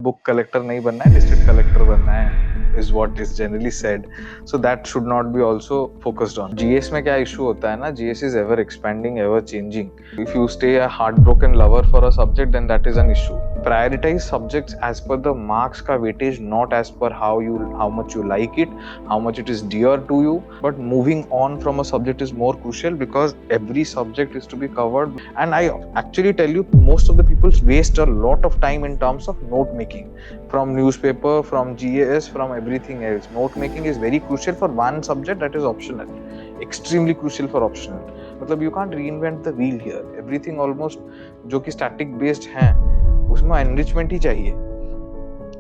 book collector nahi banna hai, district collector banna hai is what is generally said. So that should not be also focused on. GS में क्या issue होता है ना, GS is ever expanding, ever changing. If you stay a heartbroken lover for a subject, then that is an issue. Prioritize subjects as per the marks का weightage, not as per how much you like it, how much it is dear to you. But moving on from a subject is more crucial because every subject is to be covered. And I actually tell you, most of the people waste a lot of time in terms of note making, from newspaper, from GAS, from everything else. Note making is very crucial for one subject that is optional, extremely crucial for optional. मतलब you can't reinvent the wheel here. Everything almost जो कि static based है, उसमें enrichment ही चाहिए.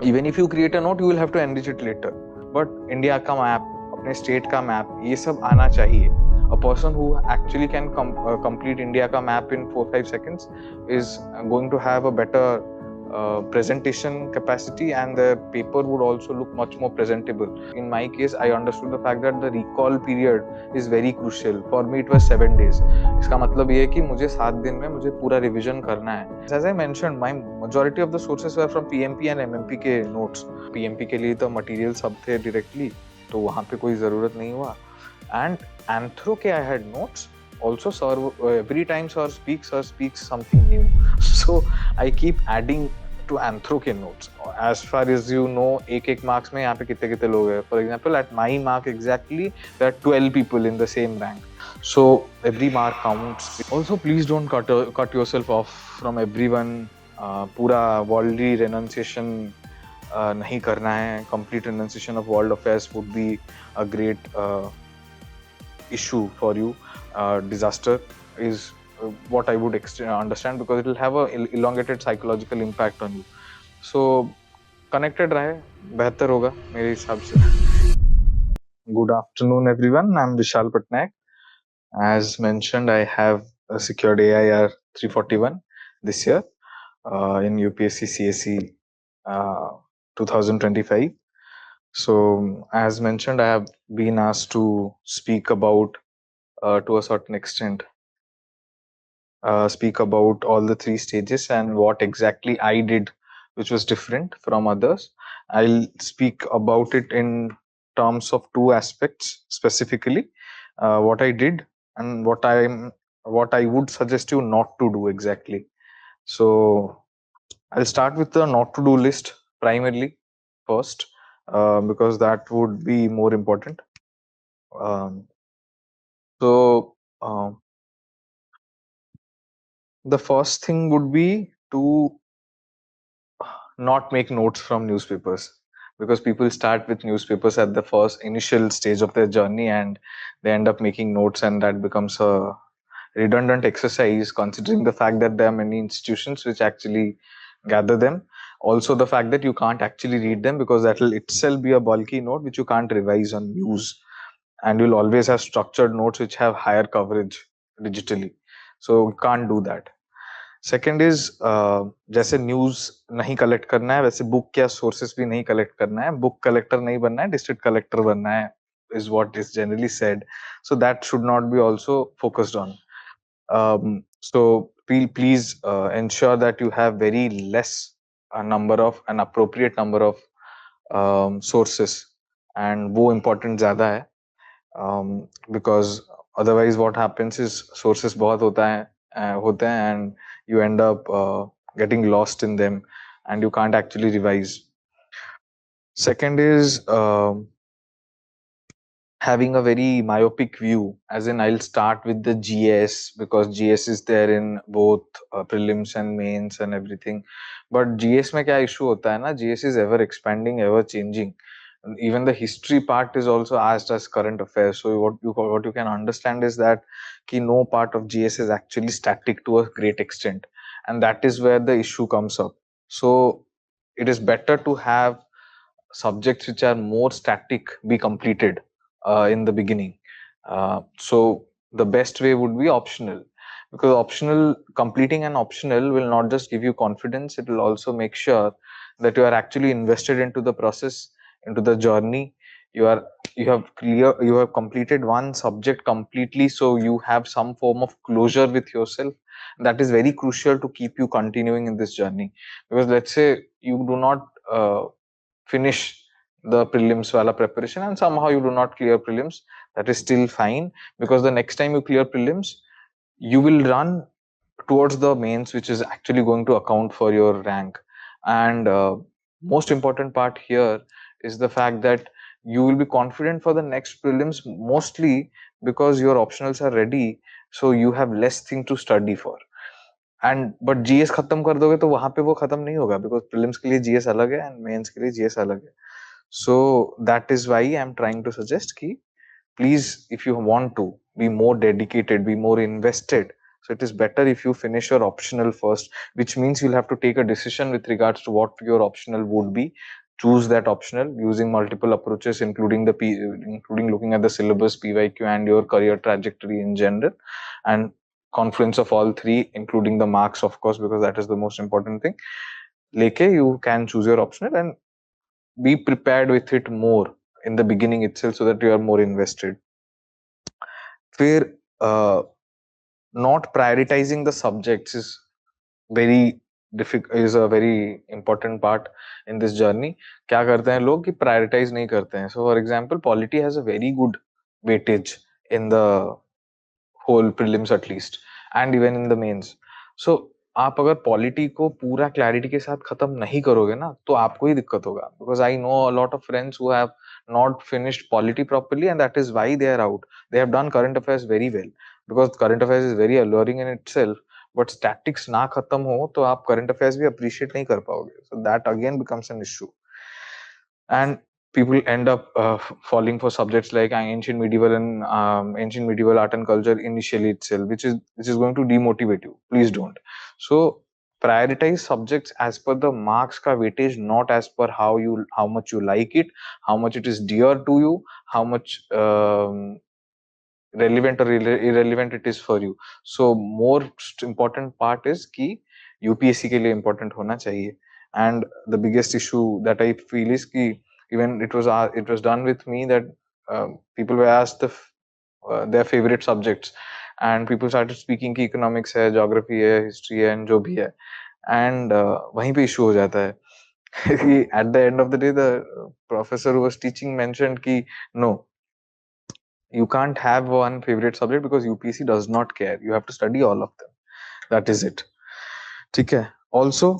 Even if you create a note, you will have to enrich it later. But India का map, अपने state का map, ये सब आना चाहिए. A person who actually can complete India ka map in 4-5 seconds is going to have a better presentation capacity, and the paper would also look much more presentable. In my case, I understood the fact that the recall period is very crucial. For me, it was 7 days. इसका मतलब ये है कि मुझे 7 दिन में मुझे पूरा revision करना है. As I mentioned, my majority of the sources were from PMP and MMP के notes. PMP के लिए तो material सब थे directly, तो वहाँ पे कोई ज़रूरत नहीं हुआ. And Anthro ke I had notes. Also, sir, every time sir speaks something new. So I keep adding to Anthro ke notes. As far as you know, एक marks में यहाँ पे कितने लोग हैं. For example, at my mark exactly, there are 12 people in the same rank. So every mark counts. Also, please don't cut yourself off from everyone. पूरा worldly renunciation नहीं करना है. Complete renunciation of world affairs would be a great issue for you. Disaster is what I would understand, because it will have a elongated psychological impact on you. So connected rahe, बेहतर होगा मेरे हिसाब से. Good afternoon everyone, I'm Vishal Pattanayak. As mentioned, I have secured AIR 341 this year in UPSC CSE 2025. So as mentioned, I have been asked to speak about to a certain extent, speak about all the 3 stages and what exactly I did which was different from others. I'll speak about it in terms of 2 aspects specifically, what I did and what I would suggest you not to do exactly. So I'll start with the not to do list primarily first, because that would be more important. So the first thing would be to not make notes from newspapers, because people start with newspapers at the first initial stage of their journey and they end up making notes, and that becomes a redundant exercise considering the fact that there are many institutions which actually gather them. Also the fact that you can't actually read them, because that will itself be a bulky note which you can't revise or use, and you'll always have structured notes which have higher coverage digitally, so you can't do that. Second is, जैसे news नहीं collect करना है वैसे book या sources भी नहीं collect करना है. बुक कलेक्टर नहीं बनना है, डिस्ट्रिक्ट कलेक्टर बनना है is what is generally said. So that should not be also focused on. So please ensure that you have very less an appropriate number of sources, and वो important ज़्यादा है, because otherwise what happens is sources बहुत होते हैं and you end up getting lost in them and you can't actually revise. Second is having a very myopic view, as in I'll start with the GS because GS is there in both prelims and mains and everything. But GS में क्या issue होता है ना, GS is ever expanding, ever changing. And even the history part is also asked as current affairs. So what you can understand is that no part of GS is actually static to a great extent, and that is where the issue comes up. So it is better to have subjects which are more static be completed in the beginning. So the best way would be optional, because completing an optional will not just give you confidence, it will also make sure that you are actually invested into the process, into the journey. You have completed one subject completely, so you have some form of closure with yourself. That is very crucial to keep you continuing in this journey. Because let's say you do not finish the prelims wala preparation and somehow you do not clear prelims, that is still fine, because the next time you clear prelims, you will run towards the mains, which is actually going to account for your rank. And most important part here is the fact that you will be confident for the next prelims, mostly because your optionals are ready, so you have less thing to study for. And but GS खत्म कर दोगे तो वहां पे वो खत्म नहीं होगा, बिकॉज प्रीलिम्स के लिए जीएस अलग है एंड मेंस के लिए जीएस अलग है. So that is why I am trying to suggest कि please, if you want to be more dedicated, be more invested, so it is better if you finish your optional first, which means you'll have to take a decision with regards to what your optional would be. Choose that optional using multiple approaches, including looking at the syllabus, pyq, and your career trajectory in general, and confluence of all three, including the marks, of course, because that is the most important thing. Leke, you can choose your optional and be prepared with it more in the beginning itself, so that you are more invested. Where not prioritizing the subjects is very difficult, is a very important part in this journey. क्या करते हैं लोग कि prioritize नहीं करते हैं. So for example, polity has a very good weightage in the whole prelims at least, and even in the mains. So आप अगर पॉलिटी को पूरा क्लैरिटी के साथ खत्म नहीं करोगे ना, तो आपको ही दिक्कत होगा, because I know a lot of friends who have not finished polity properly, and that is why they are out. They have done current affairs very well, because current affairs is very alluring in itself, but statics ना खत्म हो तो आप current affairs भी appreciate नहीं कर पाओगे. So that again becomes an issue. And people end up falling for subjects like ancient medieval art and culture initially itself, which is going to demotivate you. Please don't. So prioritize subjects as per the marks ka weightage, not as per how much you like it, how much it is dear to you, how much relevant or irrelevant it is for you. So most important part is कि UPSC के लिए important होना चाहिए. And the biggest issue that I feel is कि even it was done with me that people were asked their favorite subjects, and people started speaking कि economics है, geography है, history है, and जो भी है. And वहीं पे issue हो जाता है. At the end of the day, the professor who was teaching mentioned कि no, you can't have one favorite subject because UPSC does not care. You have to study all of them. That is it. Okay. Also,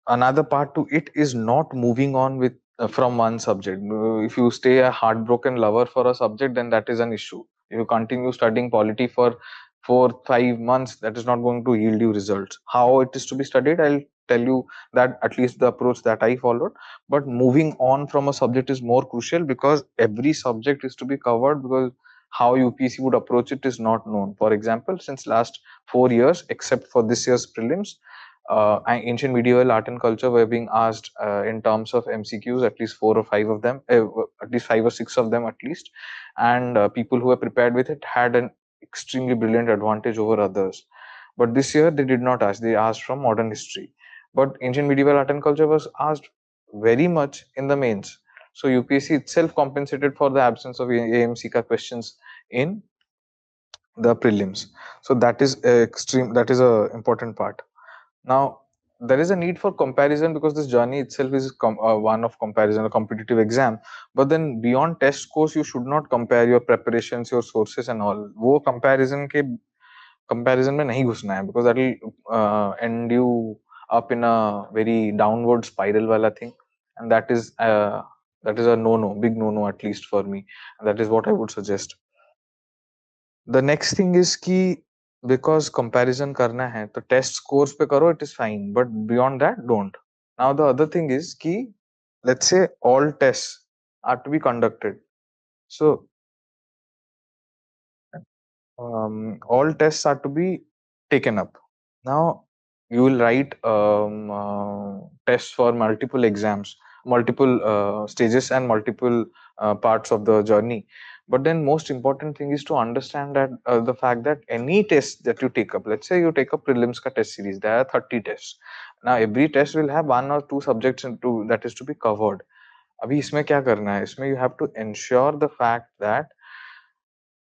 another part to it is not moving on with from one subject. If you stay a heartbroken lover for a subject, then that is an issue. If you continue studying polity for 4-5 months, that is not going to yield you results. How it is to be studied, I'll tell you that, at least the approach that I followed. But moving on from a subject is more crucial, because every subject is to be covered, because how UPSC would approach it is not known. For example, since last 4 years, except for this year's prelims, ancient medieval art and culture were being asked in terms of MCQs, at least 4 or 5 of them, at least 5 or 6 of them at least, and people who were prepared with it had an extremely brilliant advantage over others. But this year they did not ask; they asked from modern history. But ancient medieval art and culture was asked very much in the mains. So UPSC itself compensated for the absence of AMCK questions in the prelims. So that is that is a important part. Now, there is a need for comparison, because this journey itself is one of comparison, a competitive exam. But then beyond test scores, you should not compare your preparations, your sources and all. वो comparison में नहीं घुसना है, because that will end you up in a very downward spiral wala thing, and that is a no, big no, at least for me. And that is what I would suggest. The next thing is कि because comparison करना है तो test scores पे करो, it is fine, but beyond that don't. Now the other thing is कि let's say all tests are to be conducted. So all tests are to be taken up. Now you will write tests for multiple exams, multiple stages and multiple parts of the journey. But then most important thing is to understand that the fact that any test that you take up, let's say you take up prelims ka test series, there are 30 tests. Now every test will have 1 or 2 subjects that is to be covered. अभी इसमें क्या करना है? इसमें you have to ensure the fact that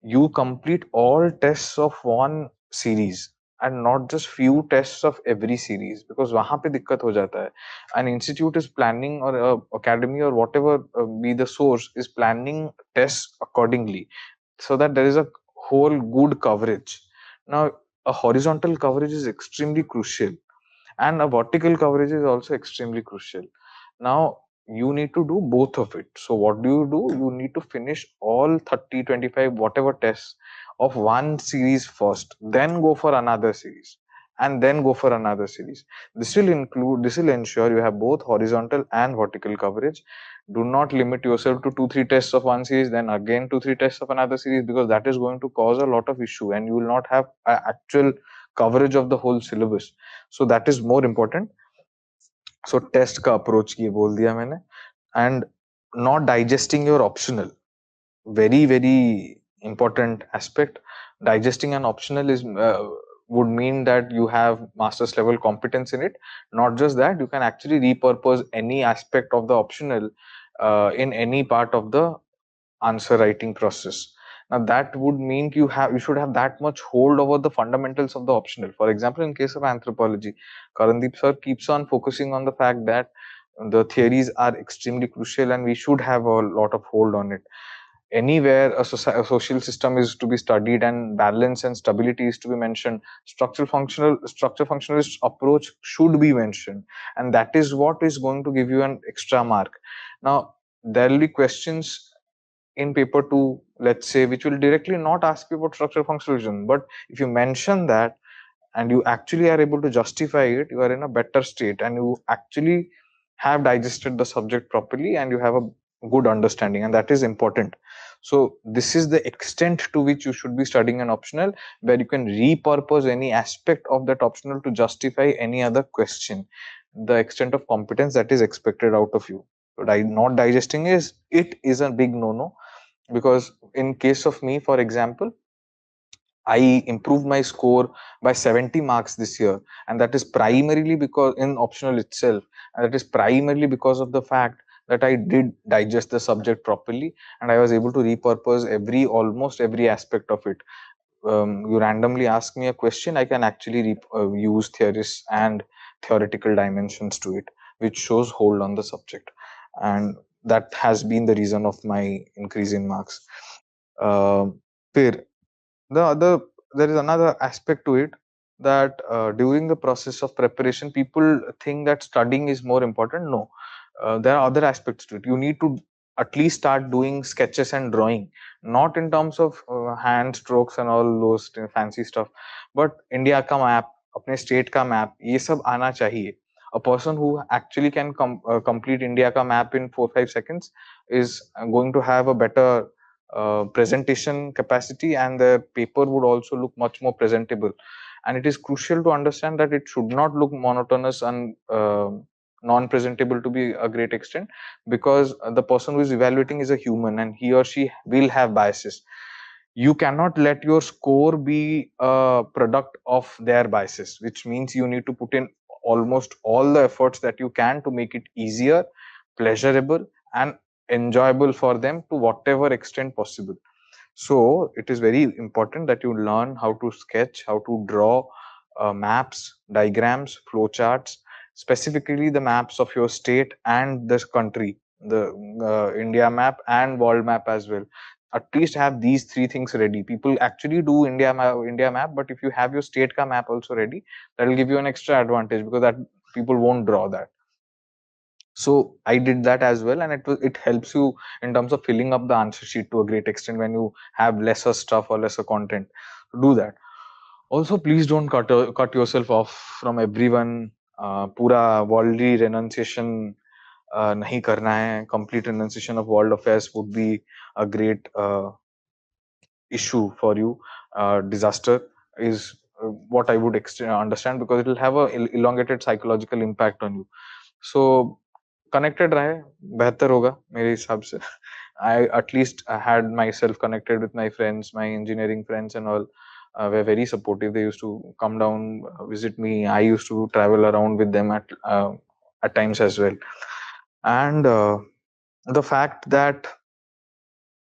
you complete all tests of one series. and not just few tests of every series, because वहां पे दिक्कत हो जाता है. An institute is planning, or a academy, or whatever be the source, is planning tests accordingly, so that there is a whole good coverage. Now, a horizontal coverage is extremely crucial, and a vertical coverage is also extremely crucial. Now, you need to do both of it. So what do? You need to finish all 30, 25, whatever tests of one series first, then go for another series, and then go for another series. This will ensure you have both horizontal and vertical coverage. Do not limit yourself to 2, 3 tests of one series, then again 2, 3 tests of another series, because that is going to cause a lot of issue, and you will not have actual coverage of the whole syllabus. So that is more important. So test का approach ये बोल दिया मैंने. And not digesting your optional, very very important aspect. Digesting an optional is would mean that you have master's level competence in it. Not just that, you can actually repurpose any aspect of the optional in any part of the answer writing process. Now that would mean you should have that much hold over the fundamentals of the optional. For example, in case of anthropology, Karandeep sir keeps on focusing on the fact that the theories are extremely crucial and we should have a lot of hold on it. Anywhere a social system is to be studied and balance and stability is to be mentioned, structure functionalist approach should be mentioned, and that is what is going to give you an extra mark. Now, there will be questions in paper 2, let's say, which will directly not ask you about structure functionalism, but if you mention that and you actually are able to justify it, you are in a better state and you actually have digested the subject properly and you have a good understanding, and that is important. So this is the extent to which you should be studying an optional, where you can repurpose any aspect of that optional to justify any other question, the extent of competence that is expected out of you. Not digesting is a big no-no, because in case of me, for example, I improved my score by 70 marks this year, and that is primarily because in optional itself, and that is primarily because of the fact that I did digest the subject properly and I was able to repurpose almost every aspect of it. You randomly ask me a question, I can actually use theories and theoretical dimensions to it, which shows hold on the subject, and that has been the reason of my increase in marks. फिर the other There is another aspect to it, that during the process of preparation, people think that studying is more important. No, there are other aspects to it. You need to at least start doing sketches and drawing, not in terms of hand strokes and all those fancy stuff, but India का map, अपने state का map, ये सब आना चाहिए. A person who actually can complete India का map in 4-5 seconds is going to have a better presentation capacity, and the paper would also look much more presentable. And it is crucial to understand that it should not look monotonous and non-presentable to be a great extent, because the person who is evaluating is a human and he or she will have biases. You cannot let your score be a product of their biases, which means you need to put in almost all the efforts that you can to make it easier, pleasurable, and enjoyable for them to whatever extent possible. So it is very important that you learn how to sketch, how to draw maps, diagrams, flowcharts, specifically the maps of your state and this country, the India map and world map as well. At least have these three things ready. People actually do India map, but if you have your state ka map also ready, that will give you an extra advantage, because that people won't draw that. So I did that as well, and it helps you in terms of filling up the answer sheet to a great extent when you have lesser stuff or lesser content. Do that. Also, please don't cut yourself off from everyone. पूरा worldly renunciation नहीं करना है. Complete renunciation of world affairs would be a great issue for you. Disaster is what I would understand, because it will have a elongated psychological impact on you. So connected रहे बेहतर होगा मेरे हिसाब से. I at least had myself connected with my friends, my engineering friends and all. Were very supportive. They used to come down, visit me. I used to travel around with them at times as well. And the fact that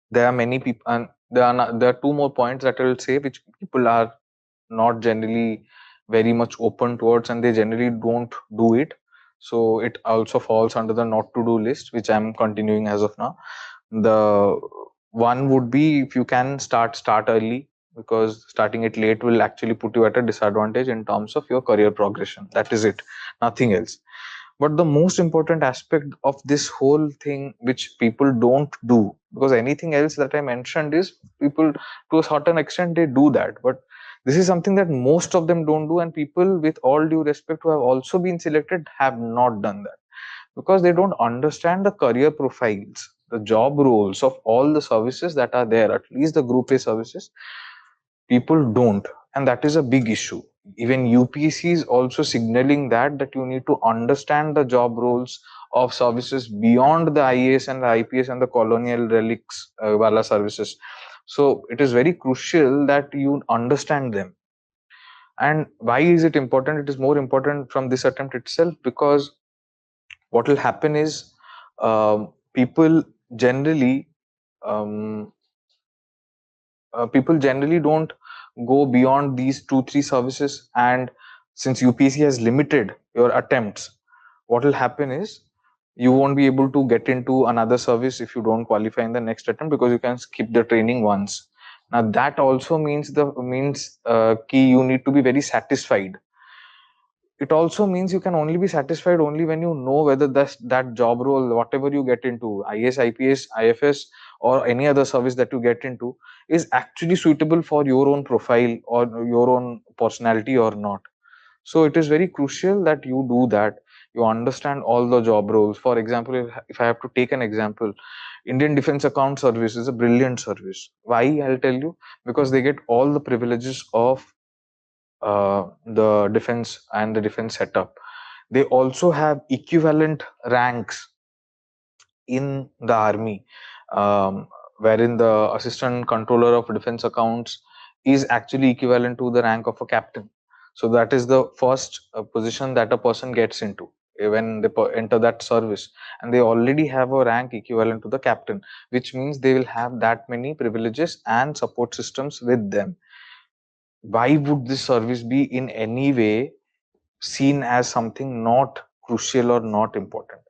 there are many people, and there are two more points that I will say, which people are not generally very much open towards, and they generally don't do it. So it also falls under the not to do list, which I'm continuing as of now. The one would be, if you can start early, because starting it late will actually put you at a disadvantage in terms of your career progression. That is it, nothing else. But the most important aspect of this whole thing, which people don't do, because anything else that I mentioned is people to a certain extent they do that, but this is something that most of them don't do, and people, with all due respect, who have also been selected, have not done that, because they don't understand the career profiles, the job roles of all the services that are there, at least the group A services. People don't, and that is a big issue. Even UPSC is also signaling that you need to understand the job roles of services beyond the IAS and the IPS and the colonial relics wala services. So it is very crucial that you understand them. And why is it important? It is more important from this attempt itself, because what will happen is, people generally um, people generally don't go beyond these 2 3 services, and since UPSC has limited your attempts, what will happen is you won't be able to get into another service if you don't qualify in the next attempt, because you can skip the training once. Now that also means key you need to be very satisfied. It also means you can only be satisfied only when you know whether that job role, whatever you get into, IS, IPS, IFS, or any other service that you get into, is actually suitable for your own profile or your own personality or not. So it is very crucial that you do that. You understand all the job roles. For example, if I have to take an example, Indian Defense Account Service is a brilliant service. Why? I'll tell you. Because they get all the privileges of the defense and the defense setup. They also have equivalent ranks in the army, wherein the assistant controller of defense accounts is actually equivalent to the rank of a captain. So that is the first position that a person gets into when they enter that service, and they already have a rank equivalent to the captain, which means they will have that many privileges and support systems with them. Why would this service be in any way seen as something not crucial or not important?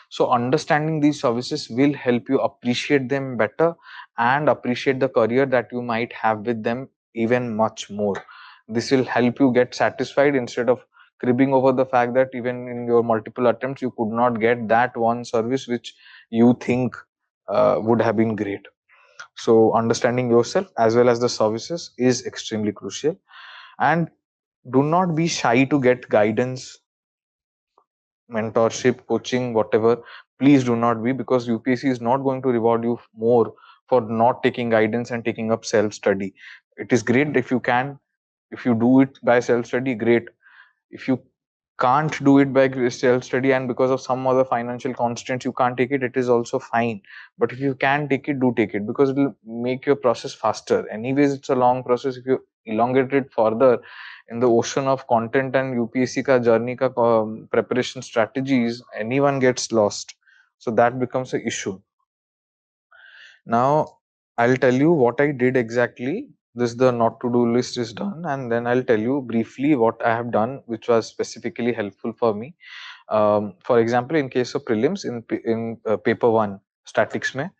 So understanding these services will help you appreciate them better and appreciate the career that you might have with them even much more. This will help you get satisfied instead of cribbing over the fact that even in your multiple attempts you could not get that one service which you think would have been great. So understanding yourself as well as the services is extremely crucial. And do not be shy to get guidance, mentorship, coaching, whatever. Please do not be, because UPSC is not going to reward you more for not taking guidance and taking up self study. It is great if you can, if you do it by self study, great. If you can't do it by self study and because of some other financial constraints you can't take it, it is also fine. But if you can take it, do take it, because it will make your process faster. Anyways, it's a long process. If you elongate it further in the ocean of content and UPSC ka journey ka preparation strategies, anyone gets lost. So that becomes an issue. Now I'll tell you what I did exactly. This, the not to do list is done, and then I'll tell you briefly what I have done, which was specifically helpful for me. For example, in case of prelims, in paper one, statics mein,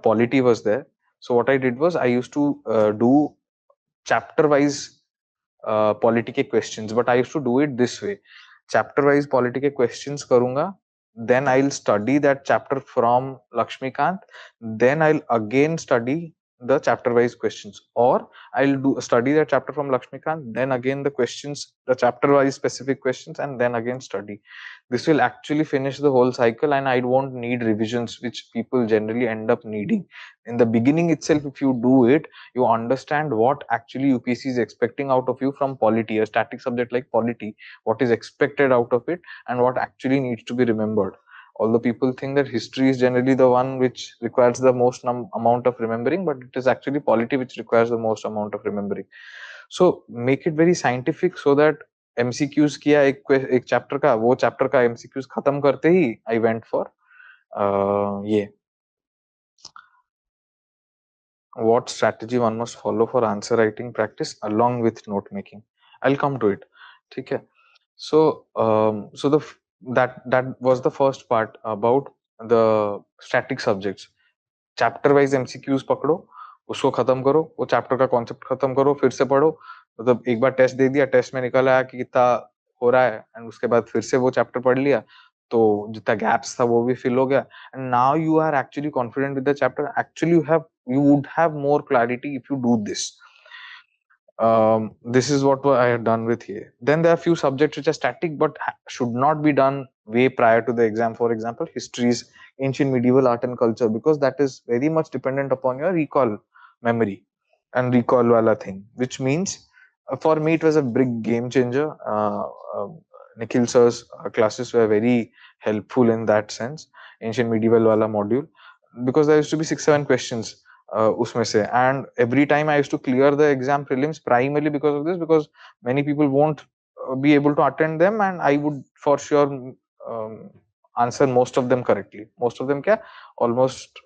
polity was there. So what I did was I used to do chapter wise polity के questions, but I used to do it this way. Chapter wise polity के questions करूंगा, then I'll study that chapter from Lakshmikant, then I'll again study the chapter wise questions, or I'll do study that chapter from Lakshmikant, then again the questions, the chapter wise specific questions, and then again study. This will actually finish the whole cycle, and I won't need revisions, which people generally end up needing in the beginning itself. If you do it, you understand what actually UPSC is expecting out of you from polity, a static subject like polity, what is expected out of it and what actually needs to be remembered. Although people think that history is generally the one which requires the most amount of remembering, but it is actually polity which requires the most amount of remembering. So make it very scientific so that MCQs किया एक chapter का, वो chapter का MCQs खत्म करते ही I went for ये what strategy one must follow for answer writing practice along with note making. I'll come to it. ठीक है. So so that was the first part about the static subjects. Chapter wise MCQs पकड़ो, उसको खत्म करो, वो chapter का concept खत्म करो, फिर से पढ़ो. मतलब एक बार टेस्ट दे दिया, टेस्ट में निकल आया कि कितना हो रहा है, एंड उसके बाद फिर से वो चैप्टर पढ़ लिया, तो जितना गैप्स था वो भी फिल हो गया, and now you are actually confident with the chapter. Actually you would have more clarity if you do this. This is what I had done with here. Then there are few subjects which are static but should not be done way prior to the exam. For example, histories, ancient medieval art and culture, because that is very much dependent upon your recall memory and recall wala thing, which means for me it was a big game changer. Nikhil sir's classes were very helpful in that sense. Ancient medieval wala module, because there used to be 6-7 questions उसमें से, and every time I used to clear the exam prelims primarily because of this, because many people won't be able to attend them, and I would for sure answer most of them correctly. Most of them क्या, almost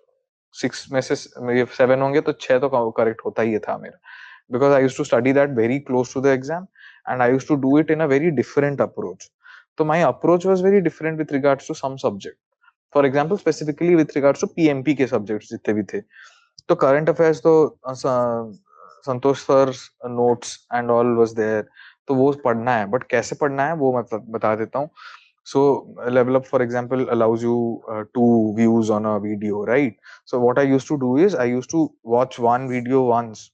6 में से 7 होंगे तो 6 तो correct होता ही था मेरा, because I used to study that very close to the exam, and I used to do it in a very different approach. So my approach was very different with regards to some subject. For example, specifically with regards to PMP के subjects जितने भी थे, तो current affairs तो Santosh sir notes and all was there, तो वो पढ़ना है, बट कैसे पढ़ना है वो मैं बता देता हूँ. So LevelUp, for example, allows you 2 views on a video, right? So what I used to do is I used to watch one video once,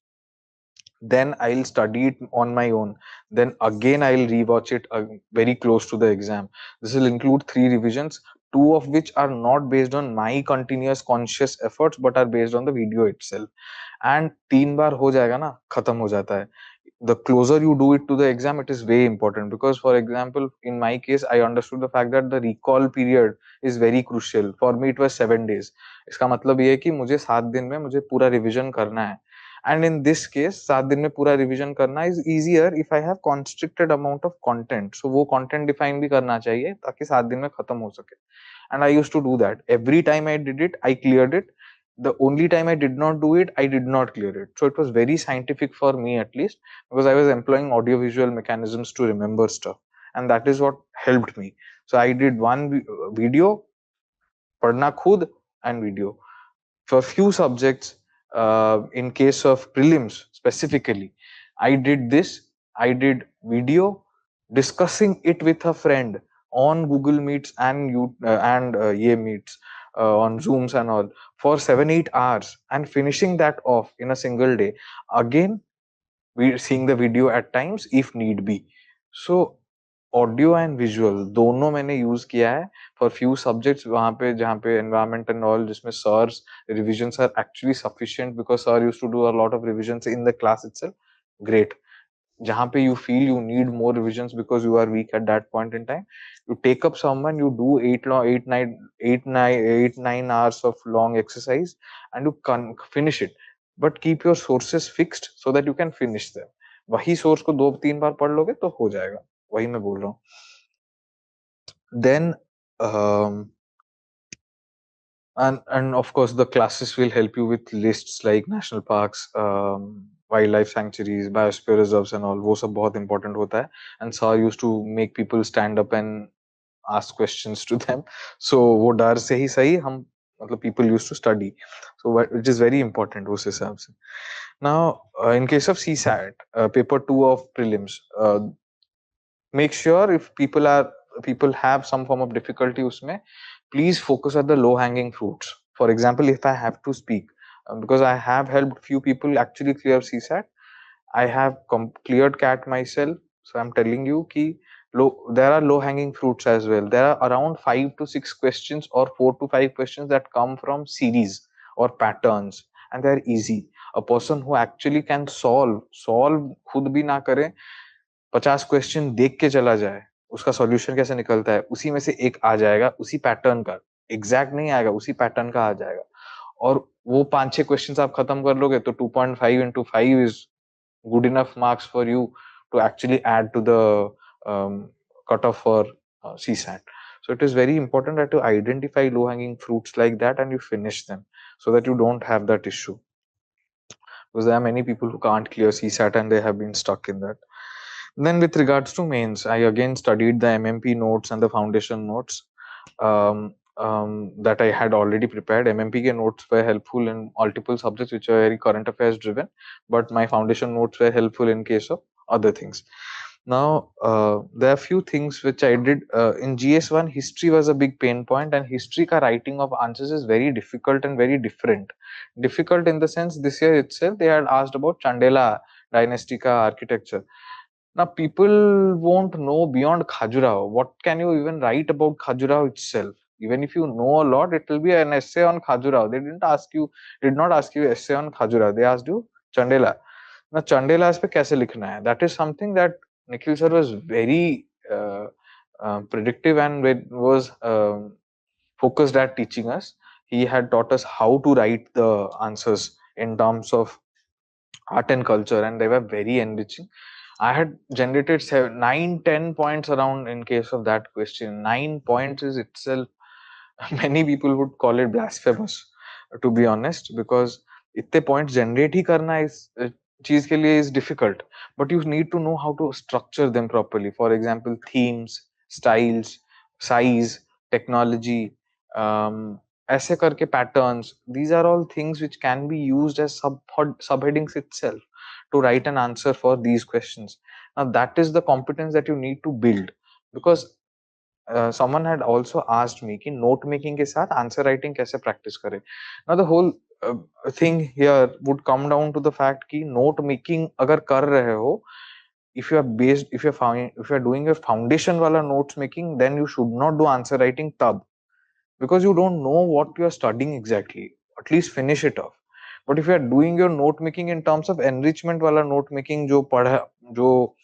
then I'll study it on my own, then again I'll rewatch it very close to the exam. This will include 3 revisions, 2 of which are not based on my continuous conscious efforts but are based on the video itself. And 3 बार हो जाएगा ना, खत्म हो जाता है. The closer you do it to the exam, it is very important, because for example in my case I understood the fact that the recall period is very crucial. For me it was 7 days. इसका मतलब ये है कि मुझे 7 दिन में मुझे पूरा रिवीजन करना है, and in this case 7 दिन में पूरा रिवीजन करना is easier if I have constricted amount of content. So वो content define भी करना चाहिए ताकि 7 दिन में खत्म हो सके. And I used to do that. Every time I did it, I cleared it. The only time I did not do it, I did not clear it. So it was very scientific for me, at least, because I was employing audiovisual mechanisms to remember stuff, and that is what helped me. So I did one video, padna khud, and video. For few subjects, in case of prelims specifically, I did this. I did video, discussing it with a friend on Google Meets and Ye Meets, on Zooms and all, for 7-8 hours, and finishing that off in a single day. Again, we seeing the video at times if need be. So audio and visual दोनों मैंने use किया है for few subjects, वहां पे जहाँ पे environment and all, जिसमें sir's revisions are actually sufficient, because sir used to do a lot of revisions in the class itself. Great. जहाँ पे you feel you need more revisions because you are weak at that point in time, you take up someone, you do 8 9 hours of long exercise, and you can finish it. But keep your sources fixed so that you can finish them. वही source को 2-3 बार पढ़ लोगे तो हो जाएगा. वही मैं बोल रहा हूँ. Then and of course the classes will help you with lists like national parks, wildlife sanctuaries, biosphere reserves and all. वो सब बहुत important होता है. And sir used to make people stand up and ask questions to them. So वो डर से ही सही हम मतलब people used to study. So which is very important उस हिसाब से. Now in case of CSAT, paper 2 of prelims, make sure if people have some form of difficulty usme, please focus at the low hanging fruits. For example, if I have to speak, because I have helped few people actually clear CSAT, I have cleared CAT myself. So I'm telling you ki there are low hanging fruits as well. There are around 5 to 6 questions or 4 to 5 questions that come from series or patterns, and they're easy. A person who actually can solve खुद भी ना करे, 50 question देख के चला जाए, उसका solution कैसे निकलता है, उसी में से एक आ जाएगा, उसी पैटर्न का. एग्जैक्ट नहीं आएगा, उसी पैटर्न का आ जाएगा. और वो 5-6 क्वेश्चन आप खत्म कर लोगे तो 2.5 into 5 is good enough marks for you to actually add to the cutoff for CSAT. So it is very important that you identify low hanging fruits like that and you finish them so that you don't have that issue, because there are many people who can't clear CSAT and they have been stuck in that. Then with regards to mains, I again studied the MMP notes and the foundation notes that I had already prepared. MMP notes were helpful in multiple subjects which are very current affairs driven, but my foundation notes were helpful in case of other things. Now, there are few things which I did in GS1. History was a big pain point, and history ka writing of answers is very difficult and very different. Difficult in the sense this year itself they had asked about Chandela dynasty ka architecture. Now, people won't know beyond Khajuraho. What can you even write about Khajuraho itself? Even if you know a lot, it will be an essay on Khajuraho. Did not ask you essay on Khajuraho. They asked you Chandela. Now, Chandelas पे कैसे लिखना है? That is something that Nikhil sir was very predictive and was focused at teaching us. He had taught us how to write the answers in terms of art and culture, and they were very enriching. I had generated 10 points around in case of that question. 9 points is itself, many people would call it blasphemous, to be honest, because इतने points generate ही करना इस चीज के लिए is difficult, but you need to know how to structure them properly. For example, themes, styles, size, technology, ऐसे करके patterns. These are all things which can be used as subheadings itself to write an answer for these questions. Now that is the competence that you need to build, because someone had also asked me कि note making के साथ answer writing कैसे practice करें. Now the whole thing here would come down to the fact कि note making अगर कर रहे हो, if you're doing your foundation वाला notes making, then you should not do answer writing तब, because you don't know what you are studying exactly. At least finish it off. But if you are doing your note making in terms of enrichment वाला note making, जो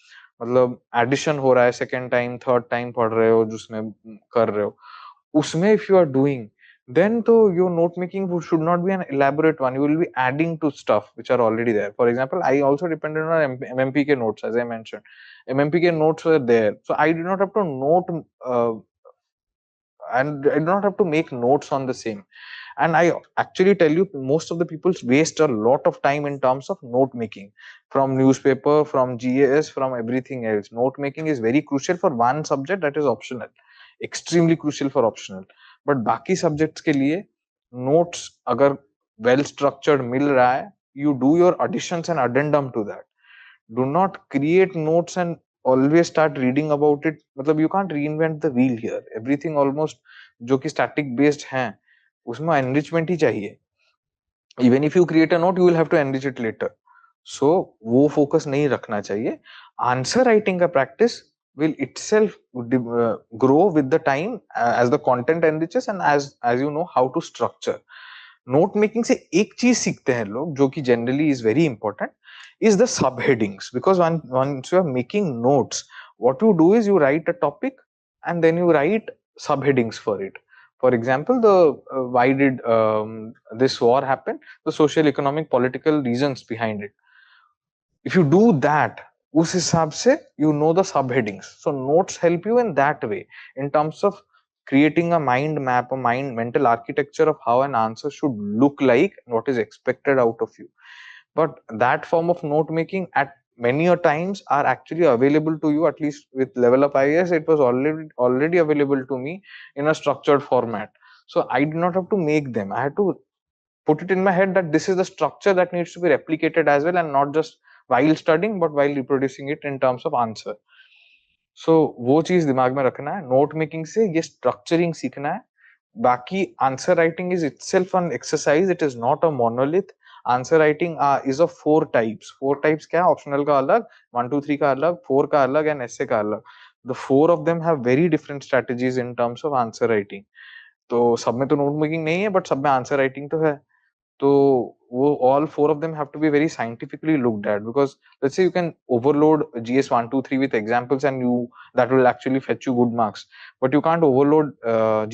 मतलब addition हो रहा है, second time third time पढ़ रहे हो, जिसमें कर रहे हो, उसमें if you are doing, then तो your note making should not be an elaborate one. You will be adding to stuff which are already there. For example, I also depended on MMPK notes, as I mentioned. MMPK notes were there, so I did not have to note and I do not have to make notes on the same. And I actually tell you, most of the people waste a lot of time in terms of note making, from newspaper, from GAS, from everything else. Note making is very crucial for one subject, that is optional, extremely crucial for optional. But बाकी subjects के लिए notes अगर well structured मिल रहा है, you do your additions and addendum to that. Do not create notes and always start reading about it. मतलब you can't reinvent the wheel here. Everything almost जो कि static based है, उसमें enrichment ही चाहिए. Even if you create a note, you will have to enrich it later. So वो focus नहीं रखना चाहिए. Answer writing का practice will itself grow with the time as the content enriches and as you know how to structure. Note making से एक चीज सीखते हैं लोग, जो कि generally is very important, is the subheadings. Because once you are making notes, what you do is you write a topic and then you write subheadings for it. For example, why did this war happen, the social, economic, political reasons behind it. If you do that, उस हिसाब से you know the subheadings. So notes help you in that way, in terms of creating a mind map, a mental architecture of how an answer should look like and what is expected out of you. But that form of note making at many a times are actually available to you. At least with LevelUp IAS, it was already available to me in a structured format. So I did not have to make them. I had to put it in my head that this is the structure that needs to be replicated as well, and not just while studying but while reproducing it in terms of answer. So वो चीज दिमाग में रखना है. Note making से ये structuring सीखना है. बाकी answer writing is itself an exercise, it is not a monolith. Answer writing is of 4 types. क्या है? ऑप्शनल का अलग, 1 2 3 का अलग, 4 का अलग एंड ऐसे का अलग. The 4 of them have very different strategies in terms of answer writing. तो सब में तो नोट मेकिंग नहीं है, बट सब में आंसर राइटिंग तो है. तो वो all 4 of them have to be very scientifically looked at, because let's say you can overload GS 1 2 3 with examples and that will actually fetch you good marks, but you can't overload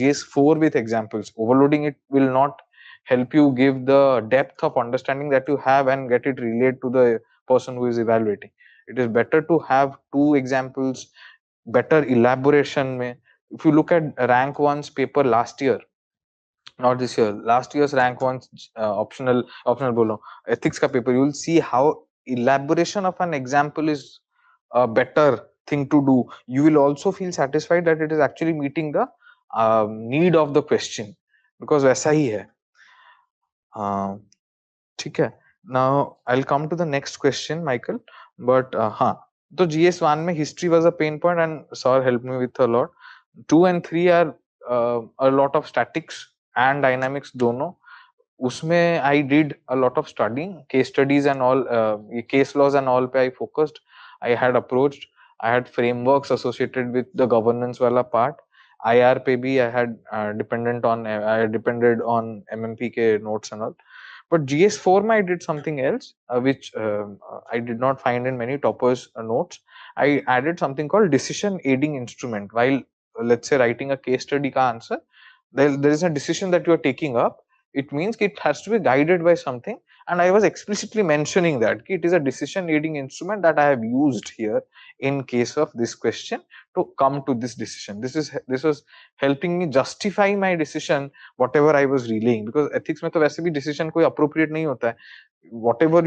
GS 4 with examples. Overloading it will not help you give the depth of understanding that you have and get it relayed to the person who is evaluating. It is better to have 2 examples, better elaboration mein. If you look at rank 1's paper last year, not this year, last year's rank 1 optional bolo ethics ka paper, you will see how elaboration of an example is a better thing to do, you will also feel satisfied that it is actually meeting the need of the question, because वैसा ही है. ठीक है. Now I'll come to the next question, Michael. But हाँ, तो GS1 में history was a pain point and sir helped me with a lot. 2 and 3 are a lot of statics and dynamics दोनों. उसमें I did a lot of studying, case studies and all, case laws and all पे I focused. I had approached, I had frameworks associated with the governance वाला part. IR पे भी I had I depended on MMP के notes and all. But GS4 I did something else, which I did not find in many toppers notes. I added something called decision aiding instrument. While let's say writing a case study ka answer, there is a decision that you are taking up. It means it has to be guided by something, and I was explicitly mentioning that it is a decision aiding instrument that I have used here in case of this question to come to this decision. This was helping me justify my decision, whatever I was relaying, because ethics में तो वैसे भी decision कोई appropriate नहीं होता है. Whatever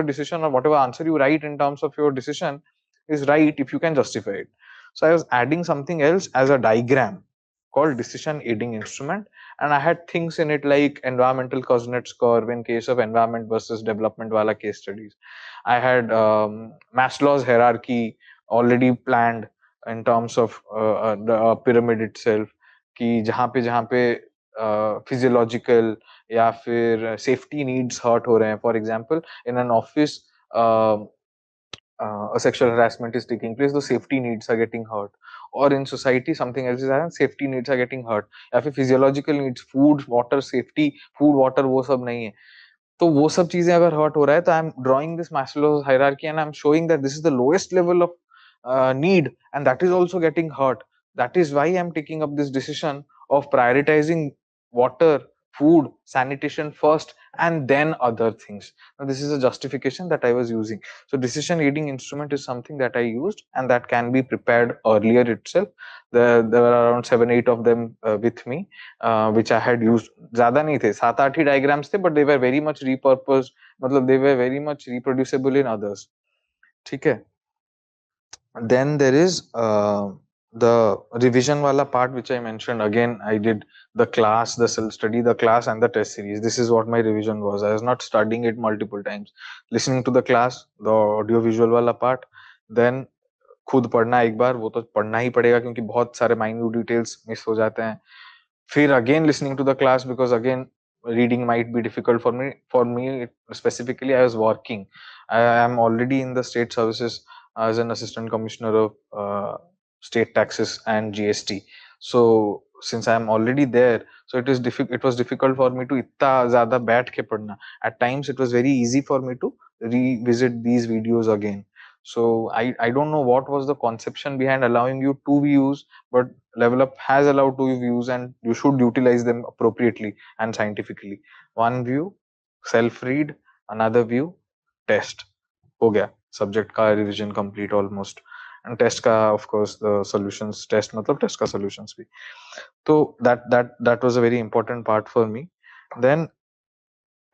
decision or whatever answer you write in terms of your decision is right if you can justify it. So I was adding something else as a diagram called decision aiding instrument, and I had things in it like environmental coordinates curve in case of environment versus development wala case studies. I had Maslow's hierarchy already planned in terms of the pyramid itself, कि जहाँ पे physiological या फिर safety needs hurt हो रहे हैं. For example, in an office a sexual harassment is taking place, the safety needs are getting hurt. Or in society something else is happening, safety needs are getting hurt. या फिर physiological needs, food, water, safety, food, water वो सब नहीं है. तो वो सब चीजें अगर हर्ट हो रहा है तो I am drawing this Maslow's hierarchy and I'm showing that this is the lowest level of need and that is also getting hurt. That is why I'm taking up this decision of prioritizing water, food, sanitation first and then other things. Now, this is a justification that I was using. So decision aiding instrument is something that I used and that can be prepared earlier itself. There were around 7-8 of them with me, which I had used. ज़्यादा नहीं थे, 7-8 ही diagrams थे, but they were very much repurposed. मतलब they were very much reproducible in others. ठीक है. Then there is the revision wala part which I mentioned. Again, I did the class, the self-study, the class and the test series. This is what my revision was. I was not studying it multiple times. Listening to the class, the audio visual wala part, then खुद पढ़ना एक बार, वो तो पढ़ना ही पड़ेगा क्योंकि बहुत सारे माइन्यूट डिटेल्स मिस हो जाते हैं. फिर again listening to the class because again reading might be difficult for me. For me specifically, I was working. I am already in the state services as an assistant commissioner of state taxes and GST. So since I am already there, so it was difficult for me to इतना ज़्यादा बैठ के पढ़ना. At times it was very easy for me to revisit these videos again. So I don't know what was the conception behind allowing you 2 views, but LevelUp has allowed 2 views and you should utilize them appropriately and scientifically. One view, self-read, another view, test. हो गया subject का revision complete almost. And test का of course the solutions test मतलब test का solutions भी. So that was a very important part for me. Then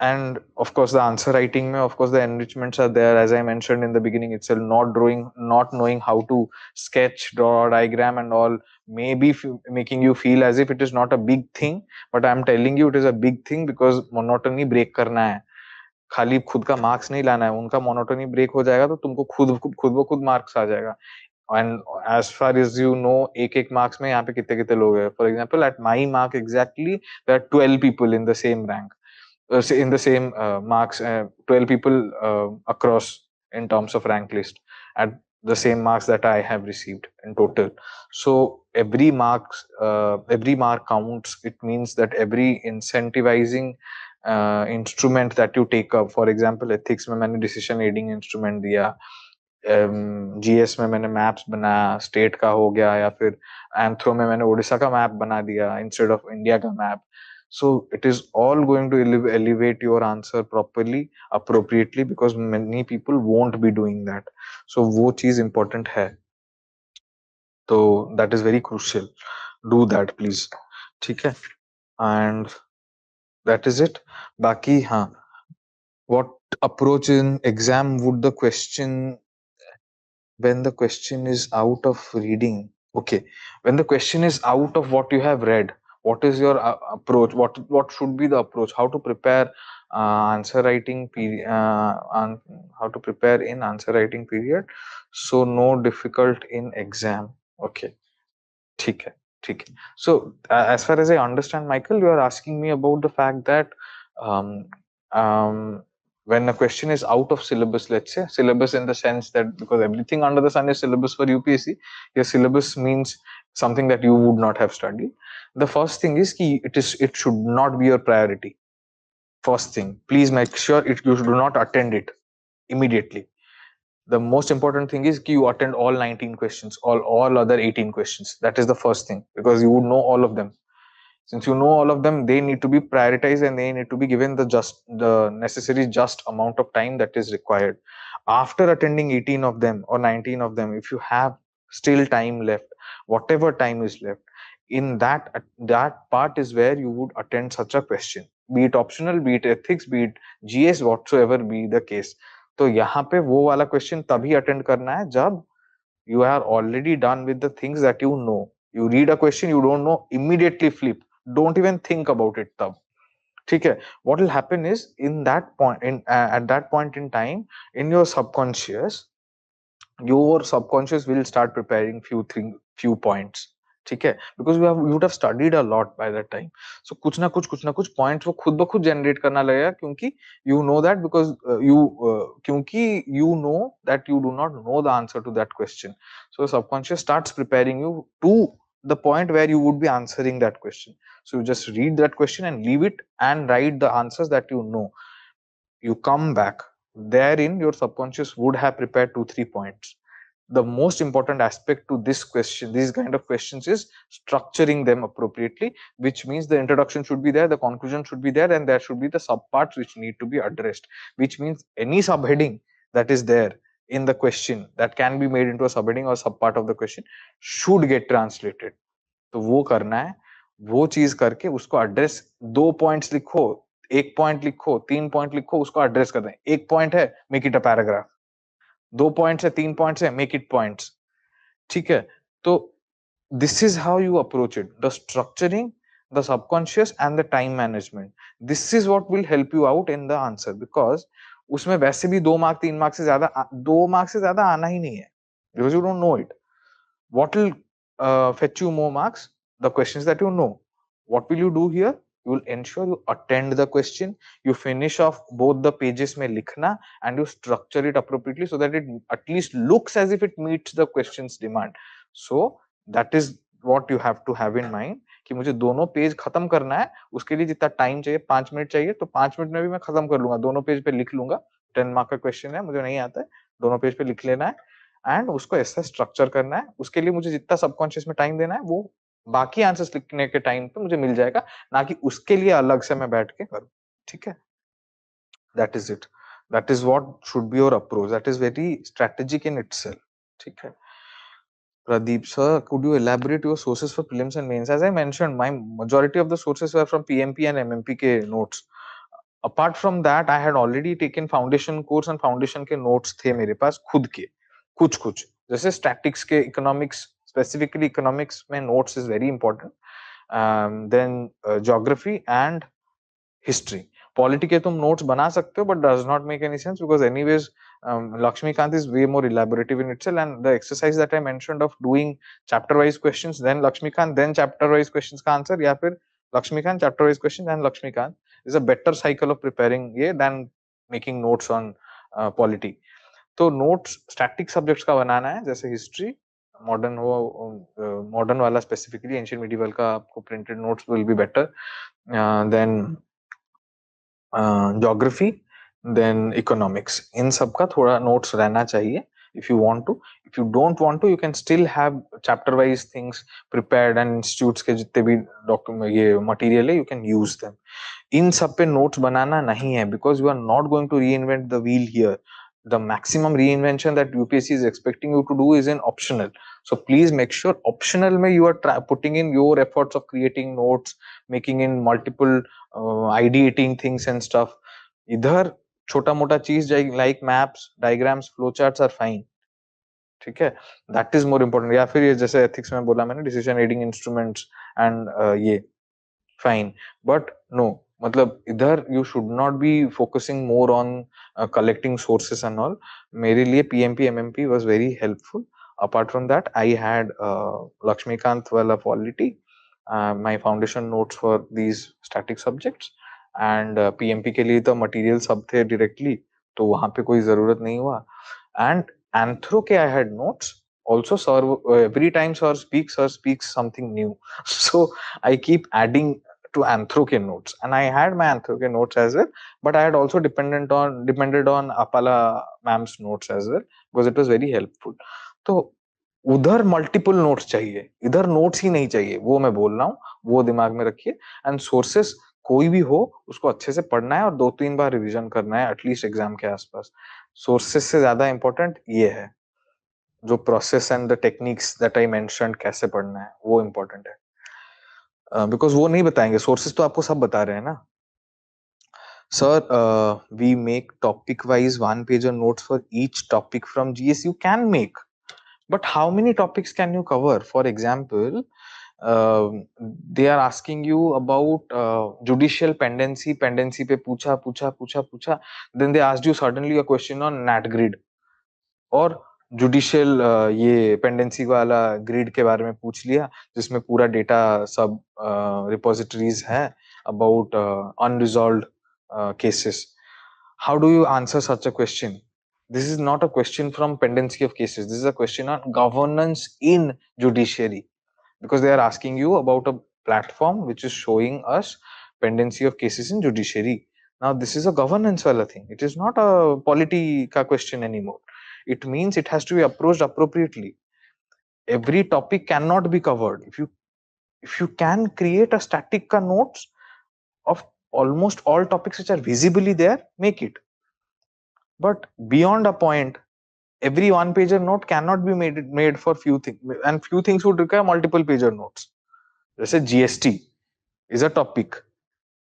and of course the answer writing mein, of course the enrichments are there, as I mentioned in the beginning itself. Not knowing how to sketch, draw a diagram and all, maybe making you feel as if it is not a big thing, but I'm telling you it is a big thing because monotony break करना है. खाली खुद का marks नहीं लाना है, उनका monotony break हो जाएगा तो तुमको खुद मार्क्स आ जाएगा. And as far as you know, एक मार्क्स में यहाँ पे कितने कितने लोग हैं. For example, at my mark exactly there are 12 people in the same rank, in the same marks, 12 people across in terms of rank list at the same marks that I have received in total. So every mark counts. It means that every incentivizing instrument that you take up, for example ethics में मैंने decision aiding instrument दिया, GS में मैंने maps बनाया, state का हो गया, या फिर एंथ्रो में मैंने ओडिशा का मैप बना दिया इंस्टेड ऑफ इंडिया का map. So it is all going to elevate your answer properly, appropriately, because many people won't be doing that. So वो चीज important है. तो that is very crucial. Do that please. ठीक है. And that is it. बाकी हाँ, what approach in exam would the question when the question is out of reading, okay, when the question is out of what you have read, what is your approach, what should be the approach, how to prepare answer writing period, how to prepare in answer writing period, so no difficult in exam. Okay, ठीक है, ठीक है. So as far as I understand, Michael, you are asking me about the fact that um, um, when a question is out of syllabus, let's say syllabus in the sense that because everything under the sun is syllabus for UPSC, your syllabus means something that you would not have studied. The first thing is ki it should not be your priority. First thing, please make sure you do not attend it immediately. The most important thing is you attend all 19 questions, all other 18 questions. That is the first thing, because you would know all of them. Since you know all of them, they need to be prioritized and they need to be given the necessary just amount of time that is required. After attending 18 of them or 19 of them, if you have still time left, whatever time is left, in that part is where you would attend such a question, be it optional, be it ethics, be it GS, whatsoever be the case. तो यहाँ पे वो वाला question तभी attend करना है जब you are already done with the things that you know. You read a question you don't know, immediately flip, don't even think about it tab. ठीक है. What will happen is in that point in at that point in time, in your subconscious will start preparing few points. ठीक है, because you would have studied a lot by that time. So कुछ ना कुछ points वो खुद ब खुद generate करना लगेगा, क्योंकि you know that because क्योंकि you know that you do not know the answer to that question. So subconscious starts preparing you to the point where you would be answering that question. So you just read that question and leave it and write the answers that you know. You come back, therein your subconscious would have prepared 2-3 points. The most important aspect to these kind of questions is structuring them appropriately, which means the introduction should be there, the conclusion should be there, and there should be the subparts which need to be addressed, which means any subheading that is there in the question that can be made into a subheading or subpart of the question should get translated. तो वो करना है, वो चीज करके उसको address, 2 points लिखो, 1 point लिखो, 3 पॉइंट लिखो, उसको एड्रेस कर दें. 1 पॉइंट है, make it a paragraph. 2 points है, 3 पॉइंट्स है, मेक इट पॉइंट्स. ठीक है. तो this is how you approach it, the structuring, the subconscious and the time management. This is what will help you out in the answer, because उसमें वैसे भी 2 mark 3 mark से ज्यादा 2 mark से ज्यादा आना ही नहीं है, because you don't know it. What will fetch you more marks? The questions that you know. What will you do here? You will ensure you attend the question, you finish off both the pages mein likhna, and you structure it appropriately so that it at least looks as if it meets the question's demand. So that is what you have to have in mind कि मुझे दोनों page खत्म करना है. उसके लिए जितना time चाहिए, 5 मिनट चाहिए, तो 5 मिनट में भी मैं खत्म कर लूंगा, दोनों पेज पे लिख लूंगा. 10 मार्क का क्वेश्चन है, मुझे नहीं आता है, दोनों पेज पे लिख लेना है एंड उसको ऐसा स्ट्रक्चर करना है. उसके लिए मुझे जितना सबकॉन्शियस में टाइम देना है वो बाकी आंसर्स लिखने के टाइम पे मुझे मिल जाएगा, ना कि उसके लिए अलग से मैं बैठ के करूं. ठीक है. That is it. That is what should be your approach. That is very strategic in itself. ठीक है. Pradeep sir, could you elaborate your sources for prelims and mains? As I mentioned, my majority of the sources were from PMP and MMP notes. Apart from that, I had already taken foundation course and foundation के notes थे मेरे पास खुद के कुछ कुछ. जैसे statics के economics, specifically economics में notes is very important. Then geography and history. Polity के तुम notes बना सकते हो, but does not make any sense because anyways Lakshmikant is way more elaborative in itself, and the exercise that I mentioned of doing chapter wise questions, then Lakshmikant, then chapter wise questions का answer, या फिर Lakshmikant chapter wise questions and Lakshmikant is a better cycle of preparing ये than making notes on polity. तो notes static subjects का बनाना है, जैसे history, modern हो, modern वाला specifically ancient medieval का आपको printed notes will be better. Then geography, then economics. इन सब का थोड़ा notes रहना चाहिए if you want to. If you don't want to, you can still have chapter wise things prepared and institutes के जितने भी document ये material है, you can use them. इन सब पे notes बनाना नहीं है because you are not going to reinvent the wheel here. The maximum reinvention that UPSC is expecting you to do is in optional. So please make sure optional में you are putting in your efforts of creating notes, making in multiple ideating things and stuff. इधर छोटा मोटा चीज like maps, diagrams, flowcharts are fine. ठीक है, that is more important. या फिर ये जैसे एथिक्स में बोला मैंने, डिसीजन एडिंग इंस्ट्रूमेंट्स एंड ये फाइन, बट नो, मतलब इधर you should not be focusing more on collecting sources and all. मेरे लिए PMP MMP was very helpful. Apart from that I had Laxmikant वाला polity, my foundation notes for these static subjects, and PMP के लिए तो material सब थे directly, तो वहां पे कोई जरूरत नहीं हुआ। एंड एंथ्रो के I had notes also. Sir, every time sir speaks something new. So I keep adding to anthro ke notes, and I had my anthro ke notes as well, but I had also depended on Apala ma'am's notes as well, because it was very helpful. तो उधर multiple notes चाहिए, इधर notes ही नहीं चाहिए, वो मैं बोल रहा हूँ, वो दिमाग में रखिए। एंड सोर्सेस कोई भी हो उसको अच्छे से पढ़ना है और 2-3 बार रिवीजन करना है एटलीस्ट एग्जाम के आसपास। सोर्सेस से ज्यादा इंपॉर्टेंट ये है, जो process and the techniques that I mentioned कैसे पढ़ना है, वो इम्पोर्टेंट है। बिकॉज वो नहीं बताएंगे, सोर्सेस तो आपको सब बता रहे हैं ना। Sir, we make topic wise 1 pager notes for each topic from GS. You can make, but how many topics can you cover? For example, they are asking you about judicial pendency पे पूछा, then they asked you suddenly a question on nat grid, और judicial ये pendency वाला grid के बारे में पूछ लिया, जिसमें पूरा डेटा सब रिपोजिटरीज है about unresolved cases. How do you answer such a question? This is not a question from pendency of cases, this is a question on governance in judiciary, because they are asking you about a platform which is showing us pendency of cases in judiciary. Now this is a governance wala thing, it is not a polity ka question anymore. It means it has to be approached appropriately. Every topic cannot be covered. If you can create a static ka notes of almost all topics which are visibly there, make it. But beyond a point, every 1 pager note cannot be made for few things, and few things would require multiple pager notes. जैसे GST is a topic,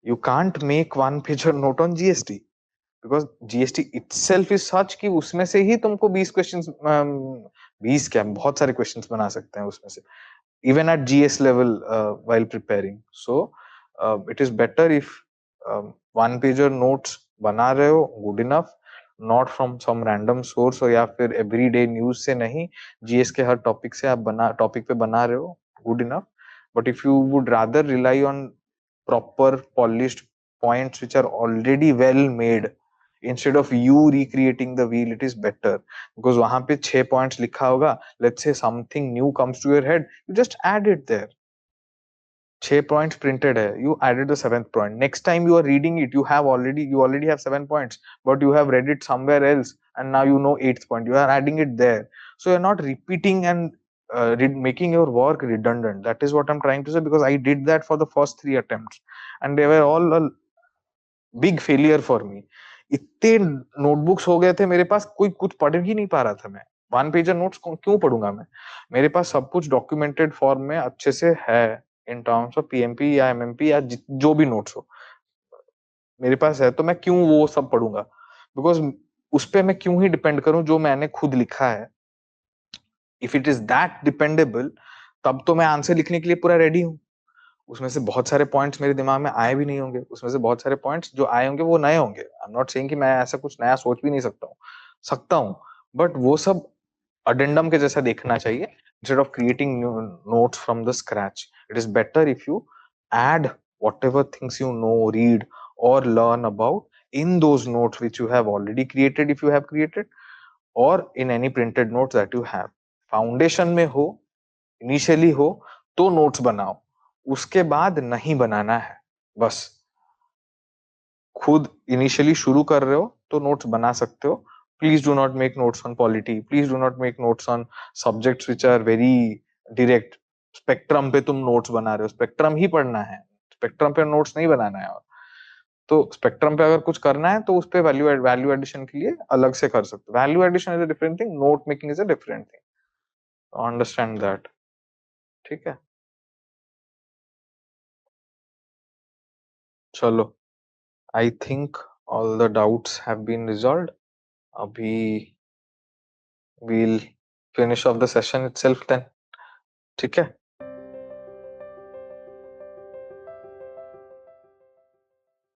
you can't make 1 pager note on GST, because GST itself is such कि उसमें से ही तुमको 20 questions, 20 क्या, बहुत सारे questions बना सकते हैं उसमें से, even at GS level while preparing. So it is better if 1 pager notes बना रहे हो, good enough, not from some random source, और या फिर everyday news से नहीं, GS के हर टॉपिक से आप टॉपिक पे बना रहे हो, good enough. But if you would rather rely on proper polished points which are already well made, instead of you recreating the wheel, it is better, because वहां पे 6 points लिखा होगा, let's say something new comes to your head, you just add it there. 6 points printed hai, you added the 7th point. Next time you are reading it, you already have 7 points, but you have read it somewhere else, and now you know 8th point, you are adding it there. So you're not repeating and making your work redundant. That is what I'm trying to say, because I did that for the first 3 attempts, and they were all a big failure for me. इतने notebooks हो गए थे मेरे पास, कोई कुछ पढ़ ही नहीं पा रहा था मैं। 1 pager नोट्स क्यों पढ़ूंगा मैं? मेरे पास सब कुछ डॉक्यूमेंटेड फॉर्म में अच्छे से है, इन टर्म्स ऑफ पीएमपी या एमएमपी या जो भी नोट्स हो मेरे पास है, तो मैं क्यों वो सब पढ़ूंगा? बिकॉज उस पे मैं क्यों ही डिपेंड करूं जो मैंने खुद लिखा है? If it is that dependable, तब तो मैं आंसर लिखने के लिए पूरा रेडी हूँ। उसमें से बहुत सारे पॉइंट्स मेरे दिमाग में आए भी नहीं होंगे, उसमें से बहुत सारे पॉइंट्स जो आए होंगे वो नए होंगे। आई एम नॉट सेइंग कि मैं ऐसा कुछ नया सोच भी नहीं सकता हूँ, बट वो सब अडेंडम के जैसा देखना चाहिए, instead of creating notes from the scratch. It is better if you add whatever things you know, read or learn about in those notes which you have already created, if you have created, or in any printed notes that you have. Foundation में हो, initially हो, तो notes बनाओ, उसके बाद नहीं बनाना है। बस खुद इनिशियली शुरू कर रहे हो तो नोट्स बना सकते हो। Please do not make notes on polity, please do not make notes on subjects which are very direct. Spectrum पे तुम नोट्स बना रहे हो, स्पेक्ट्रम ही पढ़ना है, स्पेक्ट्रम पे नोट्स नहीं बनाना है। और तो स्पेक्ट्रम पे अगर कुछ करना है तो उस पे वैल्यू एडिशन के लिए अलग से कर सकते हो। Value addition is a different thing, note making is a different thing, understand that. ठीक है, चलो, I think all the doubts have been resolved. Abhi we'll finish off the session itself then. ठीक है?